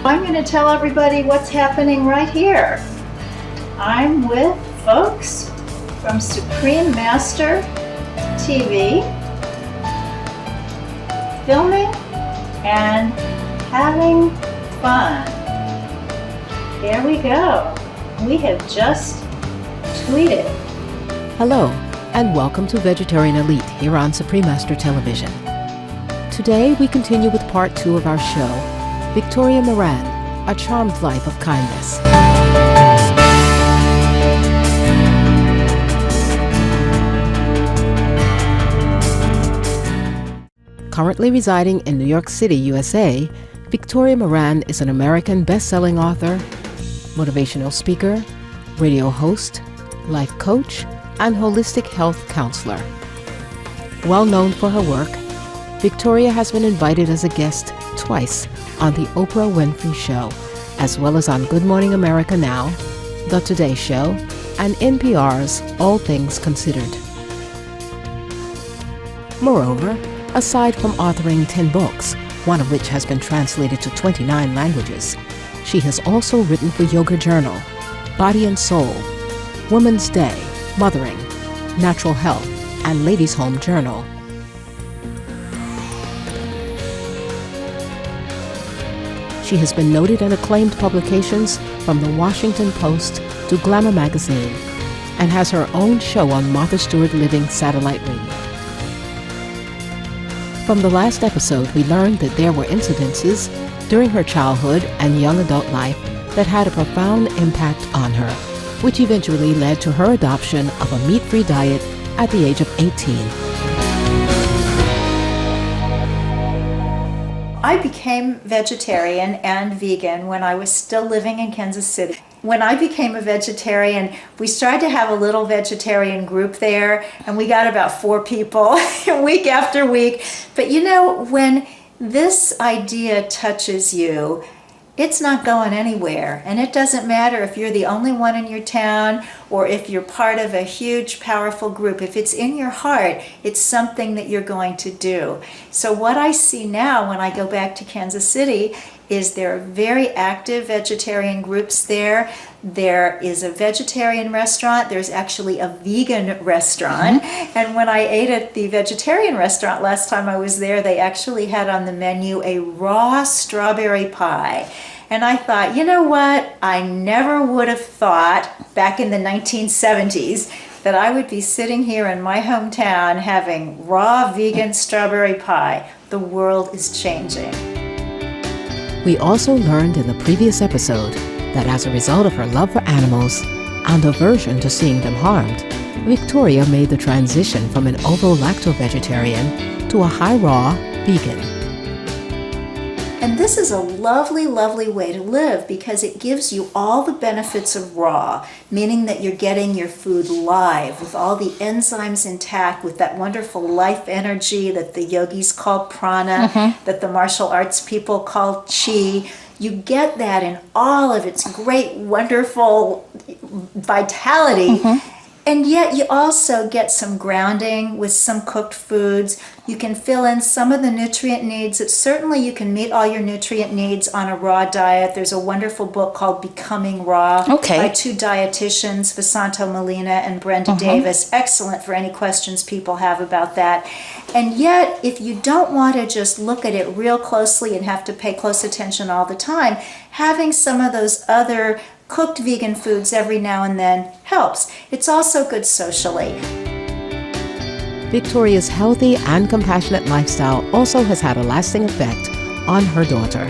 I'm going to tell everybody what's happening right here. I'm with folks from Supreme Master TV, filming and having fun. There we go. We have just tweeted. Hello, and welcome to Vegetarian Elite here on Supreme Master Television. Today we continue with part 2 of our show, Victoria Moran, A Charmed Life of Kindness. Currently residing in New York City, USA, Victoria Moran is an American best-selling author, motivational speaker, radio host, life coach, and holistic health counselor. Well known for her work, Victoria has been invited as a guest twice on The Oprah Winfrey Show, as well as on Good Morning America Now, The Today Show, and NPR's All Things Considered. Moreover, aside from authoring 10 books, one of which has been translated to 29 languages, she has also written for Yoga Journal, Body and Soul, Women's Day, Mothering, Natural Health, and Ladies' Home Journal. She has been noted in acclaimed publications from The Washington Post to Glamour magazine, and has her own show on Martha Stewart Living Satellite Radio. From the last episode, we learned that there were incidences during her childhood and young adult life that had a profound impact on her, which eventually led to her adoption of a meat-free diet at the age of 18. I became vegetarian and vegan when I was still living in Kansas City. When I became a vegetarian, we started to have a little vegetarian group there, and we got about 4 people week after week. But you know, when this idea touches you, it's not going anywhere. And it doesn't matter if you're the only one in your town or if you're part of a huge, powerful group. If it's in your heart, it's something that you're going to do. So what I see now when I go back to Kansas City is there are very active vegetarian groups there. There is a vegetarian restaurant. There's actually a vegan restaurant. And when I ate at the vegetarian restaurant last time I was there, they actually had on the menu a raw strawberry pie. And I thought, you know what? I never would have thought back in the 1970s that I would be sitting here in my hometown having raw vegan strawberry pie. The world is changing. We also learned in the previous episode that as a result of her love for animals and aversion to seeing them harmed, Victoria made the transition from an ovo-lacto-vegetarian to a high-raw vegan. And this is a lovely, lovely way to live because it gives you all the benefits of raw, meaning that you're getting your food live with all the enzymes intact, with that wonderful life energy that the yogis call prana, that the martial arts people call chi. You get that in all of its great, wonderful vitality. And yet you also get some grounding with some cooked foods. You can fill in some of the nutrient needs. Certainly you can meet all your nutrient needs on a raw diet. There's a wonderful book called Becoming Raw by 2 dietitians, Vasanto Molina and Brenda Davis. Excellent for any questions people have about that. And yet, if you don't want to just look at it real closely and have to pay close attention all the time, having some of those other cooked vegan foods every now and then helps. It's also good socially. Victoria's healthy and compassionate lifestyle also has had a lasting effect on her daughter.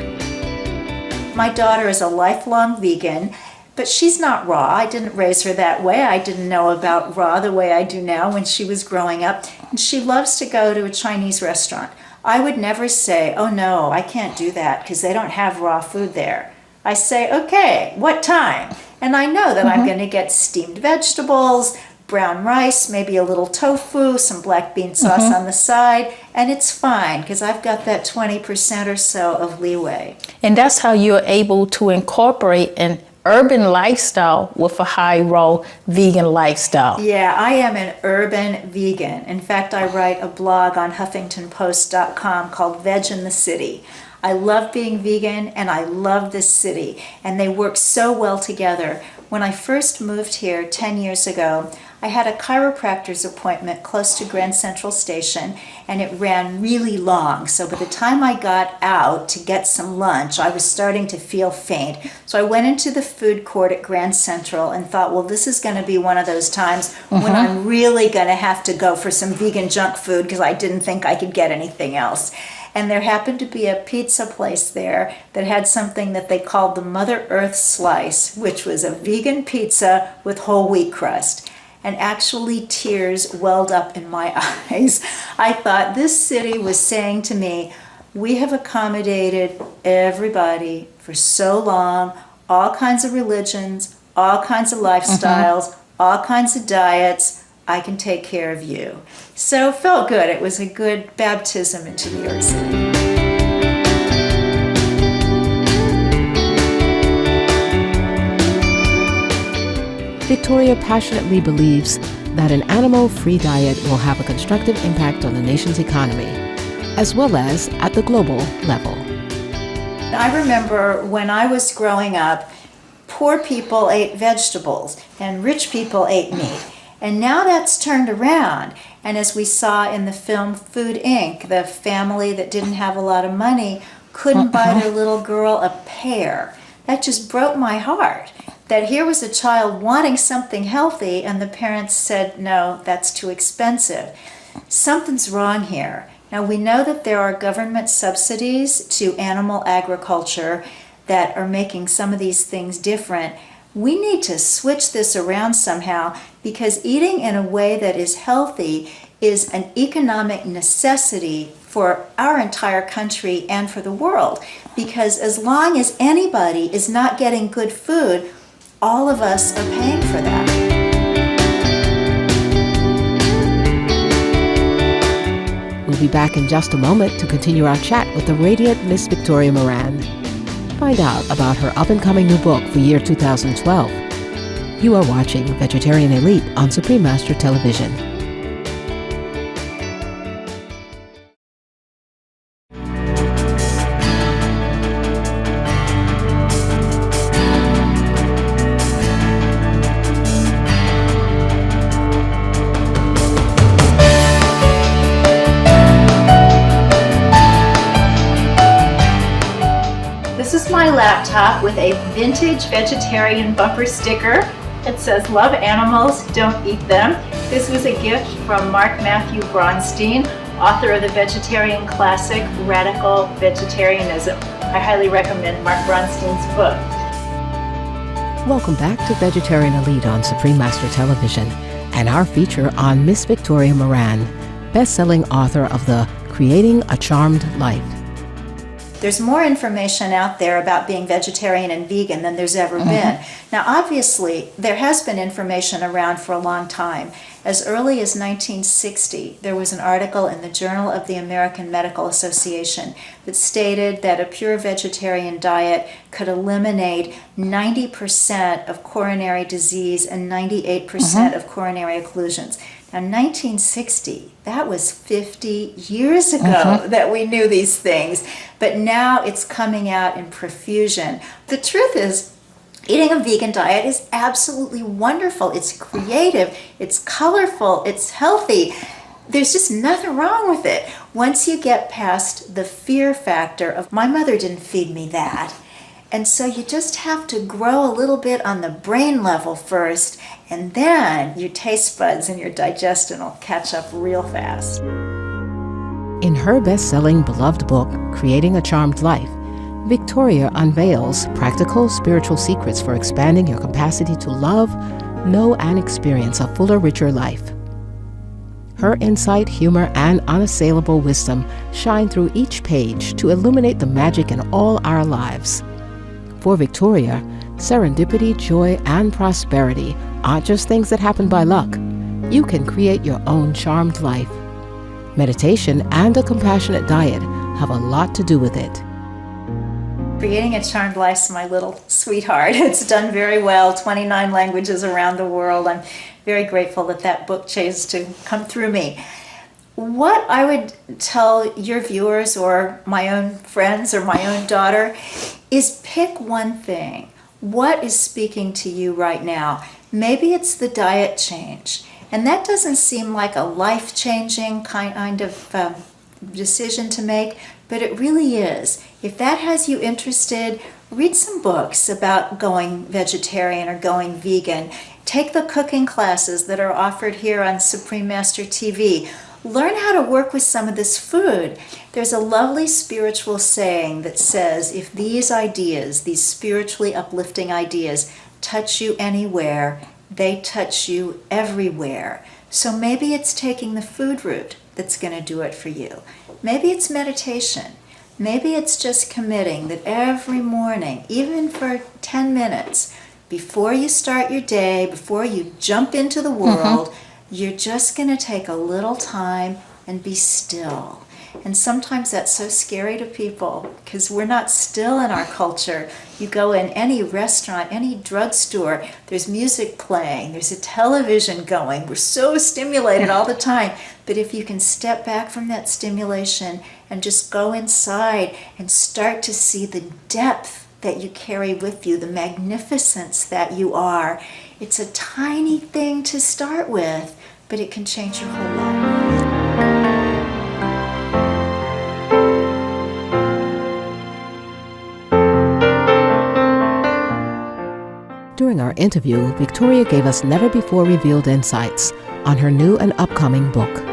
My daughter is a lifelong vegan, but she's not raw. I didn't raise her that way. I didn't know about raw the way I do now when she was growing up. And she loves to go to a Chinese restaurant. I would never say, oh no, I can't do that because they don't have raw food there. I say, okay, what time? And I know that I'm going to get steamed vegetables, brown rice, maybe a little tofu, some black bean sauce on the side, and it's fine because I've got that 20% or so of leeway. And that's how you're able to incorporate an urban lifestyle with a high raw vegan lifestyle. Yeah, I am an urban vegan. In fact, I write a blog on HuffingtonPost.com called Veg in the City. I love being vegan and I love this city, and they work so well together. When I first moved here 10 years ago, I had a chiropractor's appointment close to Grand Central Station, and it ran really long. So by the time I got out to get some lunch, I was starting to feel faint. So I went into the food court at Grand Central and thought, well, this is going to be one of those times when I'm really going to have to go for some vegan junk food because I didn't think I could get anything else. And there happened to be a pizza place there that had something that they called the Mother Earth Slice, which was a vegan pizza with whole wheat crust. And actually tears welled up in my eyes. I thought this city was saying to me, we have accommodated everybody for so long, all kinds of religions, all kinds of lifestyles, all kinds of diets. I can take care of you. So it felt good. It was a good baptism into New York City. Victoria passionately believes that an animal-free diet will have a constructive impact on the nation's economy, as well as at the global level. I remember when I was growing up, poor people ate vegetables and rich people ate meat. And now that's turned around. And as we saw in the film Food Inc., the family that didn't have a lot of money couldn't buy their little girl a pear. That just broke my heart. That here was a child wanting something healthy and the parents said, no, that's too expensive. Something's wrong here. Now we know that there are government subsidies to animal agriculture that are making some of these things different. We need to switch this around somehow because eating in a way that is healthy is an economic necessity for our entire country and for the world. Because as long as anybody is not getting good food, all of us are paying for that. We'll be back in just a moment to continue our chat with the radiant Miss Victoria Moran. Find out about her up-and-coming new book for year 2012. You are watching Vegetarian Elite on Supreme Master Television. This is my laptop with a vintage vegetarian bumper sticker. It says, love animals, don't eat them. This was a gift from Mark Matthew Bronstein, author of the vegetarian classic, Radical Vegetarianism. I highly recommend Mark Bronstein's book. Welcome back to Vegetarian Elite on Supreme Master Television and our feature on Miss Victoria Moran, best-selling author of the Creating a Charmed Life. There's more information out there about being vegetarian and vegan than there's ever been. Now, obviously, there has been information around for a long time. As early as 1960, there was an article in the Journal of the American Medical Association that stated that a pure vegetarian diet could eliminate 90% of coronary disease and 98% of coronary occlusions. Now, 1960, that was 50 years ago that we knew these things, but now it's coming out in profusion. The truth is, eating a vegan diet is absolutely wonderful. It's creative, it's colorful, it's healthy. There's just nothing wrong with it. Once you get past the fear factor of, my mother didn't feed me that. And so you just have to grow a little bit on the brain level first, and then your taste buds and your digestion will catch up real fast. In her best-selling beloved book, Creating a Charmed Life, Victoria unveils practical spiritual secrets for expanding your capacity to love, know, and experience a fuller, richer life. Her insight, humor, and unassailable wisdom shine through each page to illuminate the magic in all our lives. For Victoria, serendipity, joy, and prosperity aren't just things that happen by luck. You can create your own charmed life. Meditation and a compassionate diet have a lot to do with it. Creating a Charmed Life is my little sweetheart. It's done very well, 29 languages around the world. I'm very grateful that that book chose to come through me. What I would tell your viewers or my own friends or my own daughter is pick one thing. What is speaking to you right now? Maybe it's the diet change. And that doesn't seem like a life-changing kind of decision to make, but it really is. If that has you interested, read some books about going vegetarian or going vegan. Take the cooking classes that are offered here on Supreme Master TV. Learn how to work with some of this food. There's a lovely spiritual saying that says, if these ideas, these spiritually uplifting ideas, touch you anywhere, they touch you everywhere. So maybe it's taking the food route that's going to do it for you. Maybe it's meditation. Maybe it's just committing that every morning, even for 10 minutes, before you start your day, before you jump into the world, you're just going to take a little time and be still. And sometimes that's so scary to people because we're not still in our culture. You go in any restaurant, any drugstore, there's music playing, there's a television going. We're so stimulated all the time. But if you can step back from that stimulation and just go inside and start to see the depth that you carry with you, the magnificence that you are, it's a tiny thing to start with, but it can change your whole life. During our interview, Victoria gave us never-before-revealed insights on her new and upcoming book.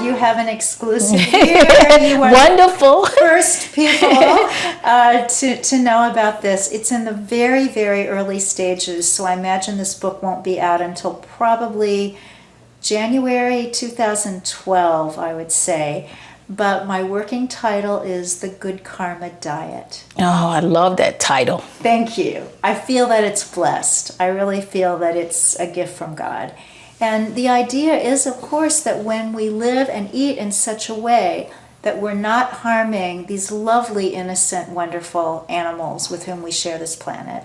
You have an exclusive here. You are Wonderful. the first people to know about this. It's in the very, very early stages, so I imagine this book won't be out until probably January 2012, I would say. But my working title is The Good Karma Diet. Oh, I love that title. Thank you. I feel that it's blessed. I really feel that it's a gift from God. And the idea is, of course, that when we live and eat in such a way that we're not harming these lovely, innocent, wonderful animals with whom we share this planet,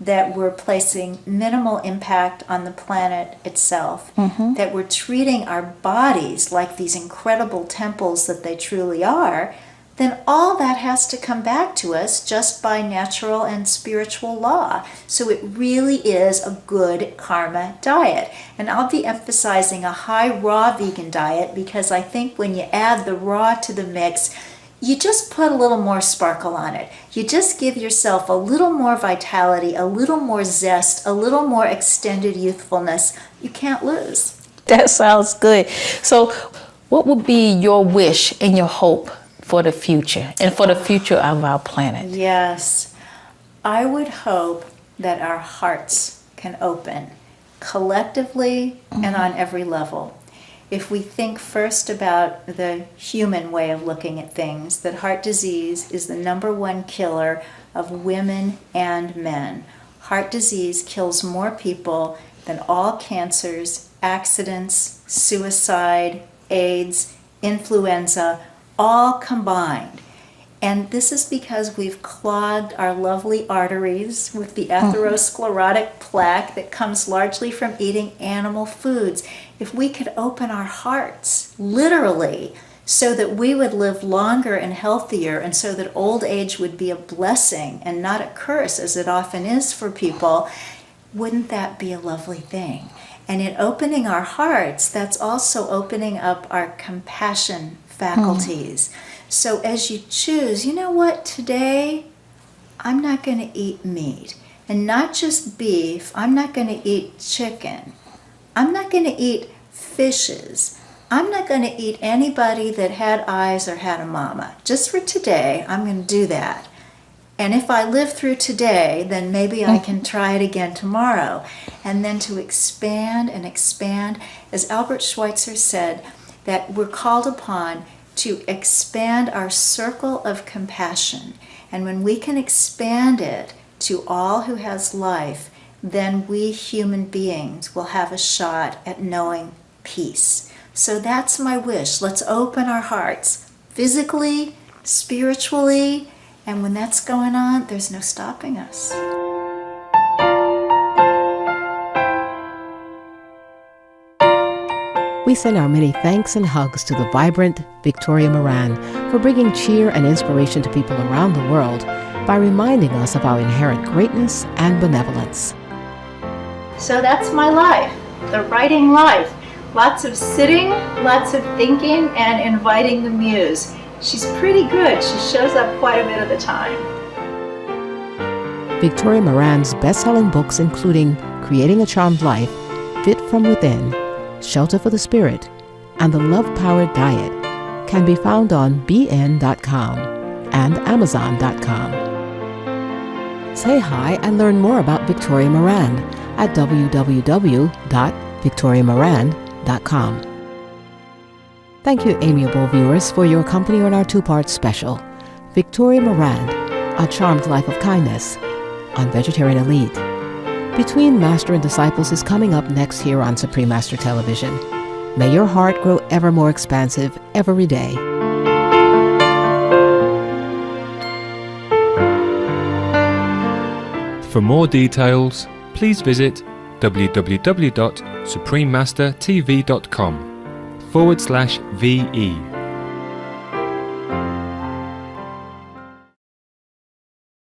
that we're placing minimal impact on the planet itself, that we're treating our bodies like these incredible temples that they truly are, then all that has to come back to us just by natural and spiritual law. So it really is a good karma diet. And I'll be emphasizing a high raw vegan diet because I think when you add the raw to the mix, you just put a little more sparkle on it. You just give yourself a little more vitality, a little more zest, a little more extended youthfulness. You can't lose. That sounds good. So what would be your wish and your hope for the future and for the future of our planet? Yes. I would hope that our hearts can open collectively and on every level. If we think first about the human way of looking at things, that heart disease is the #1 killer of women and men. Heart disease kills more people than all cancers, accidents, suicide, AIDS, influenza, all combined. And this is because we've clogged our lovely arteries with the atherosclerotic plaque that comes largely from eating animal foods. If we could open our hearts, literally, so that we would live longer and healthier, and so that old age would be a blessing and not a curse, as it often is for people, wouldn't that be a lovely thing? And in opening our hearts, that's also opening up our compassion faculties. So as you choose, you know what, today I'm not going to eat meat. And not just beef, I'm not going to eat chicken. I'm not going to eat fishes. I'm not going to eat anybody that had eyes or had a mama. Just for today, I'm going to do that. And if I live through today, then maybe I can try it again tomorrow. And then to expand and expand, as Albert Schweitzer said, that we're called upon to expand our circle of compassion. And when we can expand it to all who has life, then we human beings will have a shot at knowing peace. So that's my wish. Let's open our hearts physically, spiritually, and when that's going on, there's no stopping us. We We send our many thanks and hugs to the vibrant Victoria Moran for bringing cheer and inspiration to people around the world by reminding us of our inherent greatness and benevolence. So that's my life, the writing life. Lots of sitting, lots of thinking, and inviting the muse. She's pretty good. She shows up quite a bit of the time. Victoria Moran's best-selling books, including Creating a Charmed Life, Fit from Within, Shelter for the Spirit, and The Love-Powered Diet, can be found on bn.com and amazon.com. Say hi and learn more about Victoria Moran at www.victoriamoran.com. Thank you, amiable viewers, for your company on our two-part special, Victoria Moran, A Charmed Life of Kindness, on Vegetarian Elite. Between Master and Disciples is coming up next here on Supreme Master Television. May your heart grow ever more expansive every day. For more details, please visit www.suprememastertv.com/VE.